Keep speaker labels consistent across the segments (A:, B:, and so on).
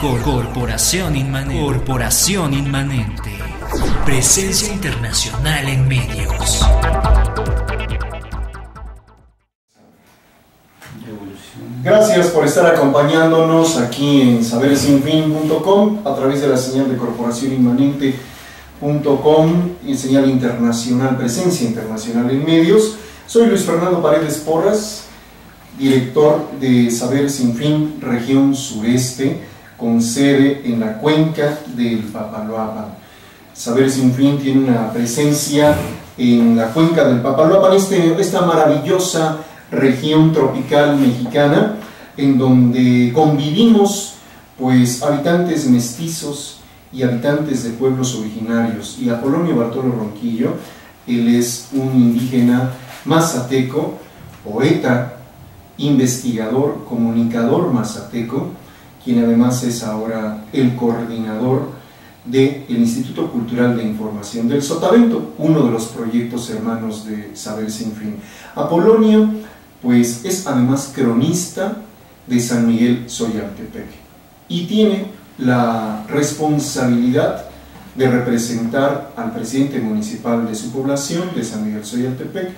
A: Corporación Inmanente. Presencia internacional en medios.
B: Gracias por estar acompañándonos aquí en sabersinfin.com a través de la señal de corporacioninmanente.com y señal internacional, presencia internacional en medios. Soy Luis Fernando Paredes Porras, director de Saber Sin Fin, región sureste, con sede en la cuenca del Papaloapan. Saber Sin Fin tiene una presencia en la cuenca del Papaloapan, esta maravillosa región tropical mexicana, en donde convivimos pues habitantes mestizos y habitantes de pueblos originarios. Y Apolonio Bartolo Ronquillo, él es un indígena mazateco, poeta, investigador, comunicador mazateco, quien además es ahora el coordinador del Instituto Cultural de Información del Sotavento, uno de los proyectos hermanos de Saber Sin Fin. Apolonio pues es además cronista de San Miguel Zoyaltepec y tiene la responsabilidad de representar al presidente municipal de su población, de San Miguel Zoyaltepec,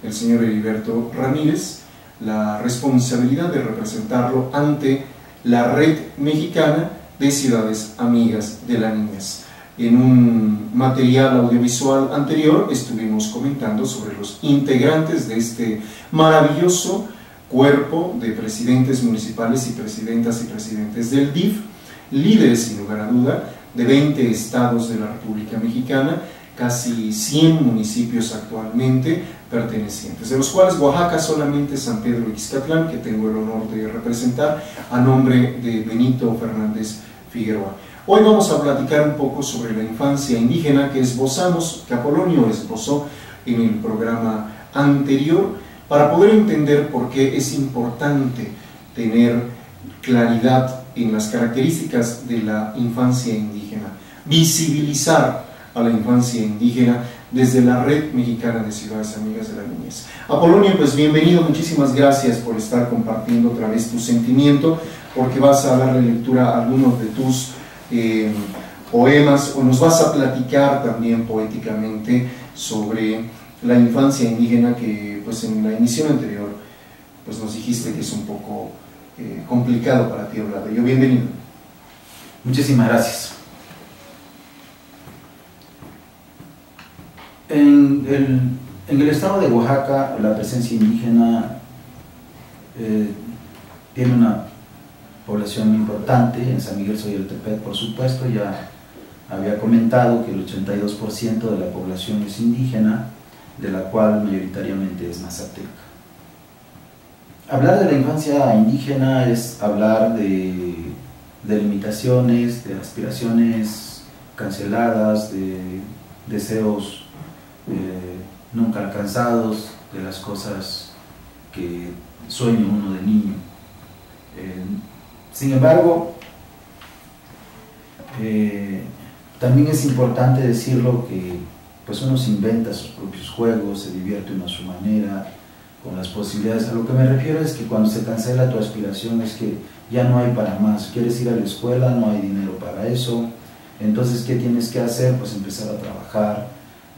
B: el señor Heriberto Ramírez, la responsabilidad de representarlo ante la Red Mexicana de Ciudades Amigas de la Niñez. En un material audiovisual anterior estuvimos comentando sobre los integrantes de este maravilloso cuerpo de presidentes municipales y presidentes del DIF, líderes sin lugar a duda de 20 estados de la República Mexicana, casi 100 municipios actualmente pertenecientes, de los cuales Oaxaca solamente San Pedro Ixcatlán, que tengo el honor de representar a nombre de Benito Fernández Figueroa. Hoy vamos a platicar un poco sobre la infancia indígena que esbozamos, que Apolonio esbozó en el programa anterior, para poder entender por qué es importante tener claridad en las características de la infancia indígena, visibilizar a la infancia indígena desde la Red Mexicana de Ciudades Amigas de la Niñez. Apolonio, pues bienvenido, muchísimas gracias por estar compartiendo otra vez tu sentimiento, porque vas a darle lectura a algunos de tus poemas, o nos vas a platicar también poéticamente sobre la infancia indígena, que pues en la emisión anterior pues nos dijiste que es un poco complicado para ti hablar de ello. Bienvenido.
C: Muchísimas gracias. En el estado de Oaxaca, la presencia indígena tiene una población importante. En San Miguel Zoyaltepec, por supuesto, ya había comentado que el 82% de la población es indígena, de la cual mayoritariamente es mazateca. Hablar de la infancia indígena es hablar de limitaciones, de aspiraciones canceladas, de deseos nunca alcanzados, de las cosas que sueña uno de niño. Sin embargo, también es importante decirlo que pues uno se inventa sus propios juegos, se divierte uno a su manera, con las posibilidades. A lo que me refiero es que cuando se cancela tu aspiración es que ya no hay para más. Quieres ir a la escuela, no hay dinero para eso. Entonces, ¿qué tienes que hacer? Pues empezar a trabajar,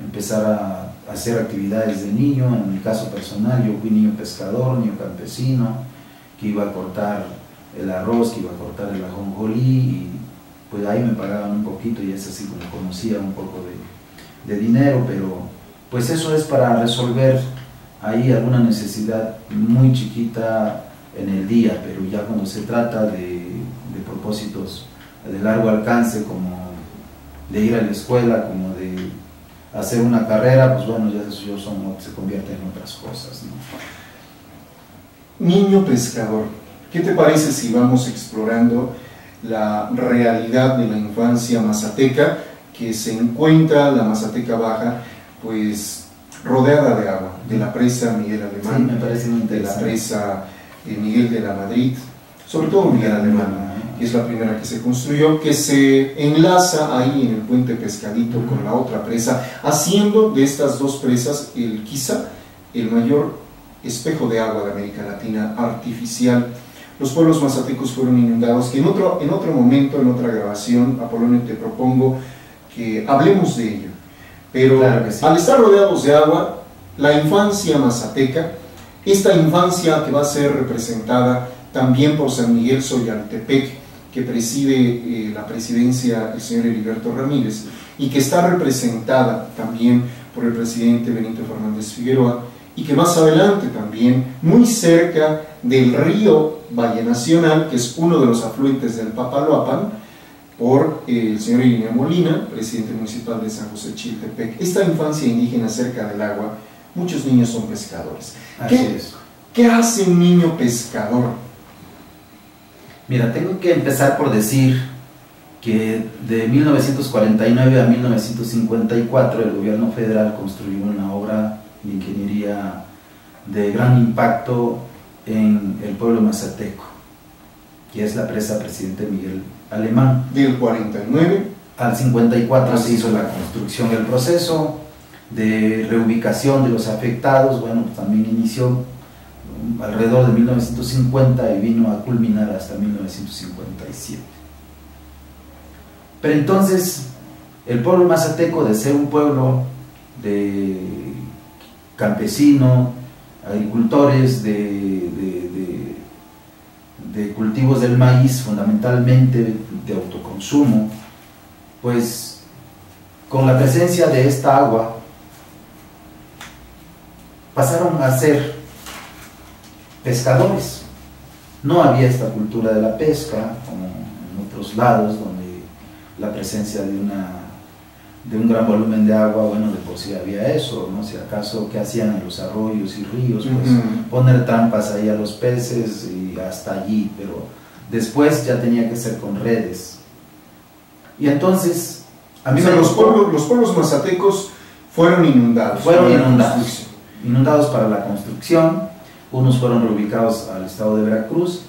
C: empezar a hacer actividades de niño. En mi caso personal, yo fui niño pescador, niño campesino, que iba a cortar el arroz, que iba a cortar el ajonjolí, y pues ahí me pagaban un poquito y es así como conocía un poco de dinero, pero pues eso es para resolver ahí alguna necesidad muy chiquita en el día. Pero ya cuando se trata de propósitos de largo alcance, como de ir a la escuela, como de hacer una carrera, pues bueno, ya eso se convierte en otras cosas, ¿no?
B: Niño pescador, ¿qué te parece si vamos explorando la realidad de la infancia mazateca, que se encuentra la Mazateca Baja pues rodeada de agua, de la presa Miguel Alemán,
C: sí, me parece muy
B: de la
C: interesante.
B: presa Miguel de la Madrid, sobre todo Miguel Alemán, que es la primera que se construyó, que se enlaza ahí en el puente Pescadito con la otra presa, haciendo de estas dos presas quizá el mayor espejo de agua de América Latina artificial los pueblos mazatecos fueron inundados, que en otro momento, en otra grabación, Apolonio, te propongo que hablemos de ello. Pero
C: claro que sí.
B: Al estar rodeados de agua, la infancia mazateca, esta infancia que va a ser representada también por San Miguel Soyaltepec, que preside la presidencia el señor Heriberto Ramírez, y que está representada también por el presidente Benito Fernández Figueroa, y que más adelante también, muy cerca del río Valle Nacional, que es uno de los afluentes del Papaloapan, por el señor Irineo Molina, presidente municipal de San José Chiltepec. Esta infancia indígena cerca del agua, muchos niños son pescadores. ¿Qué hace un niño pescador?
C: Mira, tengo que empezar por decir que de 1949 a 1954 el gobierno federal construyó una obra de ingeniería de gran impacto en el pueblo mazateco, que es la presa Presidente Miguel Alemán.
B: Del 49
C: al 54 se hizo la construcción. El proceso de reubicación de los afectados, bueno, también inició alrededor de 1950 y vino a culminar hasta 1957. Pero entonces el pueblo mazateco, de ser un pueblo de campesino, agricultores de cultivos del maíz, fundamentalmente de autoconsumo, pues con la presencia de esta agua pasaron a ser pescadores. No había esta cultura de la pesca como en otros lados donde la presencia de un gran volumen de agua, bueno, de por sí había eso, ¿no? Si acaso, ¿qué hacían en los arroyos y ríos? Pues poner trampas ahí a los peces y hasta allí, pero después ya tenía que ser con redes. Y entonces, a mí
B: los pueblos mazatecos fueron inundados.
C: Inundados para la construcción. Unos fueron reubicados al estado de Veracruz,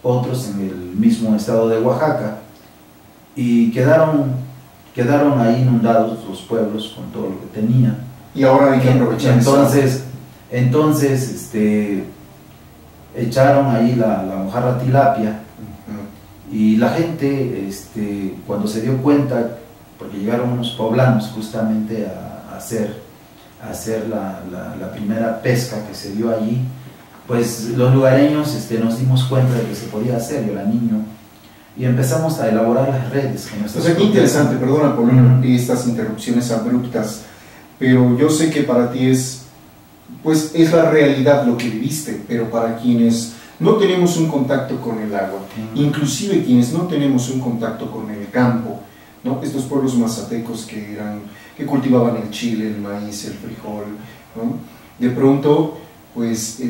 C: otros en el mismo estado de Oaxaca, y quedaron ahí inundados los pueblos con todo lo que tenían.
B: Y ahora hay que aprovechar
C: entonces echaron ahí la mojarra tilapia, y la gente, cuando se dio cuenta, porque llegaron unos poblanos justamente a hacer la primera pesca que se dio allí, pues los lugareños nos dimos cuenta de que se podía hacer. Yo era niño y empezamos a elaborar las redes.
B: O sea, qué interesante, perdona por estas interrupciones abruptas, pero yo sé que para ti es la realidad lo que viviste, pero para quienes no tenemos un contacto con el agua, inclusive quienes no tenemos un contacto con el campo, ¿no? Estos pueblos mazatecos que cultivaban el chile, el maíz, el frijol, ¿no? De pronto, pues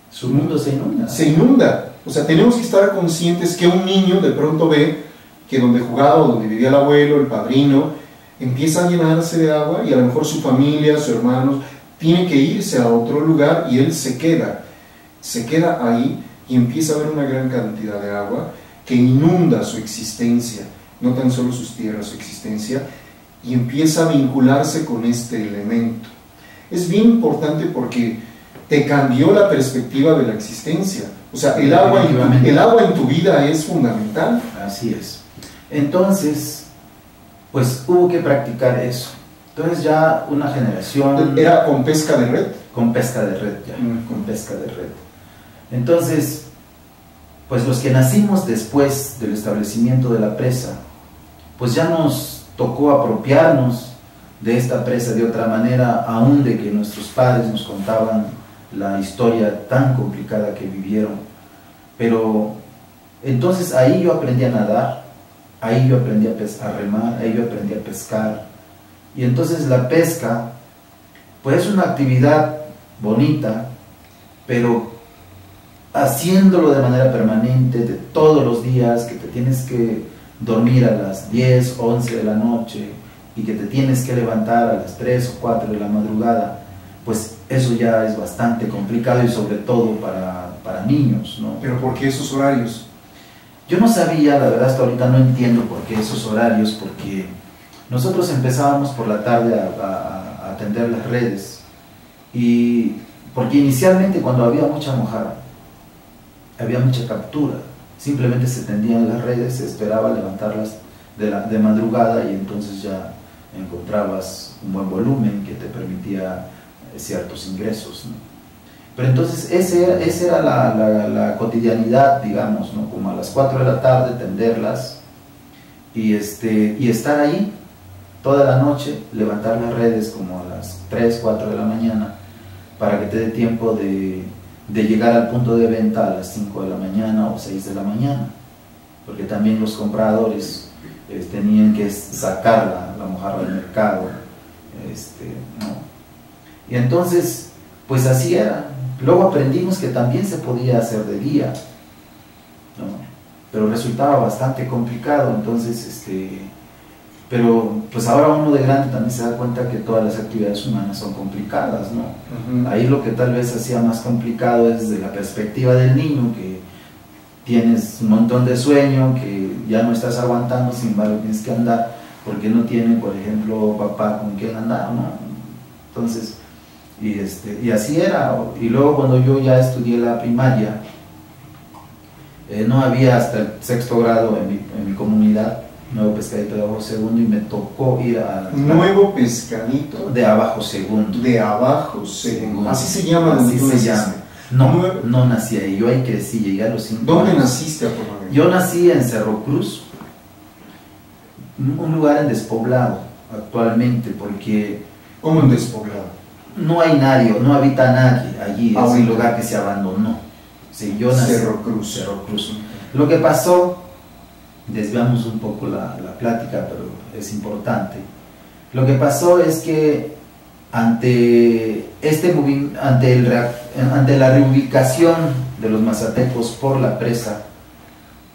C: su mundo se inunda.
B: Se inunda. O sea, tenemos que estar conscientes que un niño de pronto ve que donde jugaba o donde vivía el abuelo, el padrino, empieza a llenarse de agua, y a lo mejor su familia, sus hermanos, tiene que irse a otro lugar, y él se queda ahí, y empieza a haber una gran cantidad de agua que inunda su existencia, no tan solo sus tierras, su existencia, y empieza a vincularse con este elemento. Es bien importante porque te cambió la perspectiva de la existencia. O sea, el agua en tu vida es fundamental.
C: Así es. Entonces, pues hubo que practicar eso. Entonces ya una generación...
B: ¿Era con pesca de red?
C: Con pesca de red, ya, con pesca de red. Entonces, pues los que nacimos después del establecimiento de la presa, pues ya nos tocó apropiarnos de esta presa de otra manera, aún de que nuestros padres nos contaban la historia tan complicada que vivieron. Pero entonces ahí yo aprendí a nadar, ahí yo aprendí a remar, ahí yo aprendí a pescar. Y entonces la pesca, pues es una actividad bonita, pero haciéndolo de manera permanente, de todos los días, que te tienes que dormir a las 10, 11 de la noche y que te tienes que levantar a las 3 o 4 de la madrugada, pues eso ya es bastante complicado, y sobre todo para niños, ¿no?
B: ¿Pero por qué esos horarios?
C: Yo no sabía, la verdad hasta ahorita no entiendo por qué esos horarios, porque nosotros empezábamos por la tarde a atender las redes, y porque inicialmente cuando había mucha mojarra, había mucha captura. Simplemente se tendían las redes, se esperaba levantarlas de madrugada y entonces ya encontrabas un buen volumen que te permitía ciertos ingresos, ¿no? Pero entonces esa era la cotidianidad, digamos, ¿no? Como a las 4 de la tarde tenderlas y estar ahí toda la noche, levantar las redes como a las 3, 4 de la mañana para que te dé tiempo de llegar al punto de venta a las 5 de la mañana o 6 de la mañana, porque también los compradores tenían que sacar la mojarra del mercado, ¿no? Y entonces, pues así era. Luego aprendimos que también se podía hacer de día, ¿no? Pero resultaba bastante complicado, entonces, pero pues ahora uno de grande también se da cuenta que todas las actividades humanas son complicadas, ¿no? Ahí lo que tal vez hacía más complicado es desde la perspectiva del niño, que tienes un montón de sueño, que ya no estás aguantando, sin embargo tienes que andar, porque no tiene, por ejemplo, papá con quien andar, ¿no? Entonces, y así era. Y luego cuando yo ya estudié la primaria, no había hasta el 6º grado en mi comunidad Nuevo Pescadito de Abajo Segundo, y me tocó ir a...
B: Nuevo Pescadito
C: de Abajo Segundo.
B: De Abajo Segundo. Así se llama.
C: Así se llama. No nací ahí, yo ahí crecí, llegué a los 5
B: ¿Dónde
C: años.
B: naciste, por favor?
C: Yo nací en Cerro Cruz, un lugar en despoblado actualmente, porque...
B: ¿Cómo en despoblado?
C: No hay nadie, no habita nadie allí, es un lugar que se abandonó. Sí, yo nací
B: Cerro Cruz.
C: Cerro Cruz. Lo que pasó, desviamos un poco la plática, pero es importante. Lo que pasó es que ante la reubicación de los mazatecos por la presa,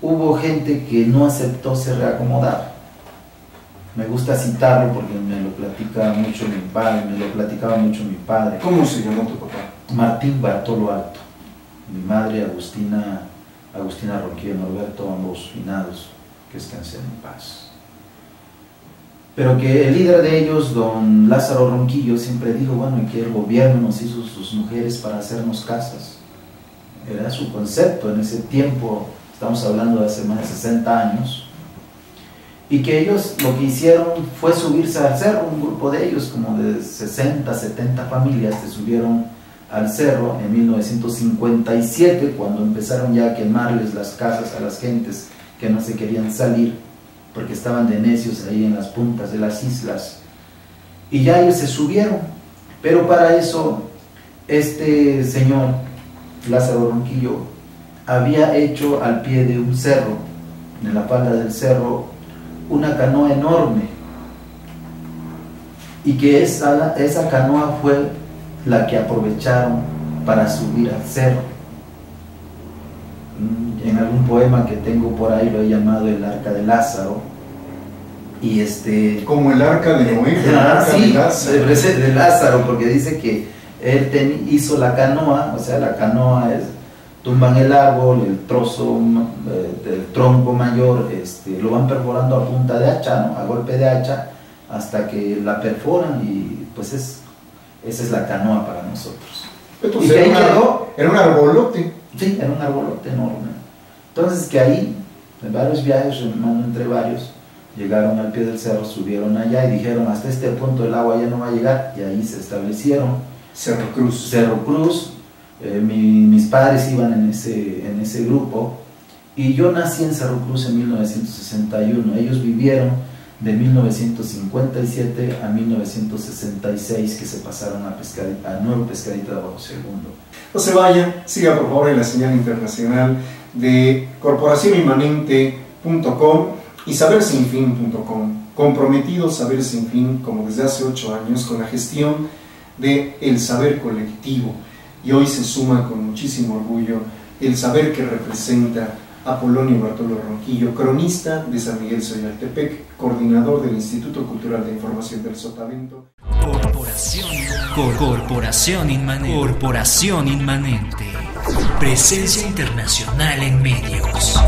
C: hubo gente que no aceptó ser reacomodada. Me gusta citarlo porque me lo platicaba mucho mi padre.
B: ¿Cómo se llamó tu papá?
C: Martín Bartolo Alto. Mi madre, Agustina Ronquillo Norberto, ambos finados, que descansen en paz. Pero que el líder de ellos, don Lázaro Ronquillo, siempre dijo, bueno, y que el gobierno nos hizo sus mujeres para hacernos casas. Era su concepto en ese tiempo, estamos hablando de hace más de 60 años. Y que ellos lo que hicieron fue subirse al cerro, un grupo de ellos, como de 60, 70 familias, se subieron al cerro en 1957, cuando empezaron ya a quemarles las casas a las gentes que no se querían salir, porque estaban de necios ahí en las puntas de las islas. Y ya ellos se subieron, pero para eso este señor, Lázaro Ronquillo, había hecho al pie de un cerro, en la falda del cerro, una canoa enorme, y que esa canoa fue la que aprovecharon para subir al cerro. En algún poema que tengo por ahí lo he llamado el Arca de Lázaro, y
B: como el Arca de Noé, el Arca
C: sí,
B: de Lázaro.
C: De Lázaro, porque dice que él hizo la canoa, o sea, la canoa es... tumban el árbol, el trozo del tronco mayor, lo van perforando a punta de hacha, ¿no? A golpe de hacha, hasta que la perforan, y pues esa es la canoa para nosotros.
B: Entonces, y que ahí quedó. Era un arbolote.
C: Sí, era un arbolote enorme. Entonces que ahí, en varios viajes, remando entre varios, llegaron al pie del cerro, subieron allá y dijeron, hasta este punto el agua ya no va a llegar, y ahí se establecieron.
B: Cerro Cruz.
C: Cerro Cruz. Mis padres iban en ese grupo, y yo nací en Cerro Cruz en 1961. Ellos vivieron de 1957 a 1966, que se pasaron a Nuevo Pescadito de Abajo Segundo.
B: No se vaya, siga por favor en la señal internacional de corporacioninmanente.com y sabersinfin.com. Comprometido Saber Sin Fin, como desde hace 8 años, con la gestión del saber colectivo. Y hoy se suma con muchísimo orgullo el saber que representa a Polonio Bartolo Ronquillo, cronista de San Miguel Soyaltepec, coordinador del Instituto Cultural de Información del Sotavento.
A: Corporación Inmanente. Presencia internacional en medios.